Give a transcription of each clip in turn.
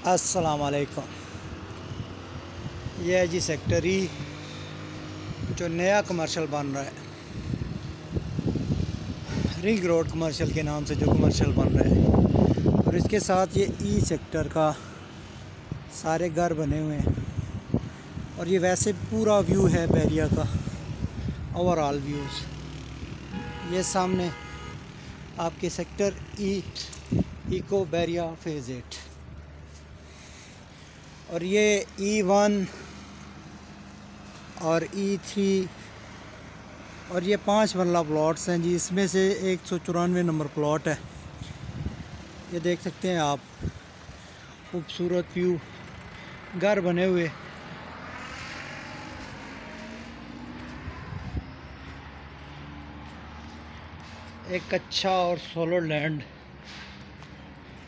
अस्सलाम वालेकुम। यह है जी सेक्टर ई, जो नया कमर्शियल बन रहा है, रिंग रोड कमर्शियल के नाम से जो कमर्शियल बन रहा है। और इसके साथ ये ई सेक्टर का सारे घर बने हुए हैं। और ये वैसे पूरा व्यू है बैरिया का, ओवरऑल व्यूज़। ये सामने आपके सेक्टर ई इको बैरिया फेज़ 8, और ये E1 और E3 और ये 5 मरला प्लॉट्स हैं जी। इसमें से 194 नंबर प्लॉट है। ये देख सकते हैं आप, खूबसूरत व्यू, घर बने हुए। एक अच्छा और सॉलिड लैंड।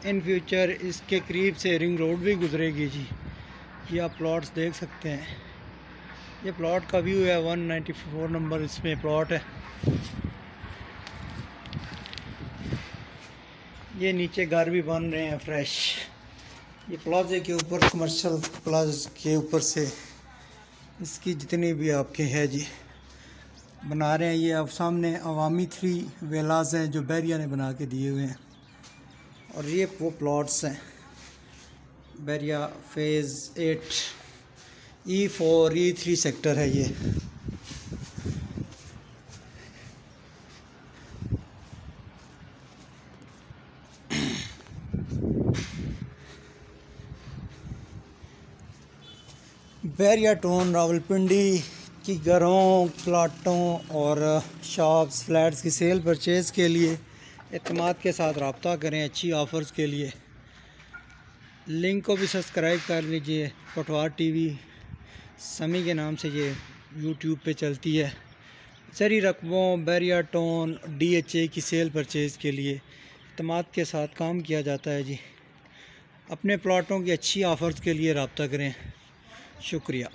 इन फ्यूचर इसके करीब से रिंग रोड भी गुजरेगी जी। ये आप प्लॉट्स देख सकते हैं। ये प्लॉट का व्यू है, 194 नंबर इसमें प्लॉट है। ये नीचे घर भी बन रहे हैं फ्रेश। ये प्लाजे के ऊपर, कमर्शियल प्लाज के ऊपर से इसकी जितनी भी आपके है जी बना रहे हैं। ये आप सामने अवामी 3 वेलाज हैं जो बैरिया ने बना के दिए हुए हैं। और ये वो प्लॉट्स हैं Bairiya phase 8 E4 E3 sector है ये। बैरिया टाउन रावलपिंडी की घरों, प्लाटों और शॉप्स, फ्लैट्स की सेल परचेज़ के लिए एतमाद के साथ रब्ता करें अच्छी ऑफ़र्स के लिए। लिंक को भी सब्सक्राइब कर लीजिए। पटवार टीवी समी के नाम से ये यूट्यूब पे चलती है। सरी रकबों, बैरिया टाउन, DHA की सेल परचेज़ के लिए एतमाद के साथ काम किया जाता है जी। अपने प्लाटों की अच्छी ऑफ़र्स के लिए रब्ता करें। शुक्रिया।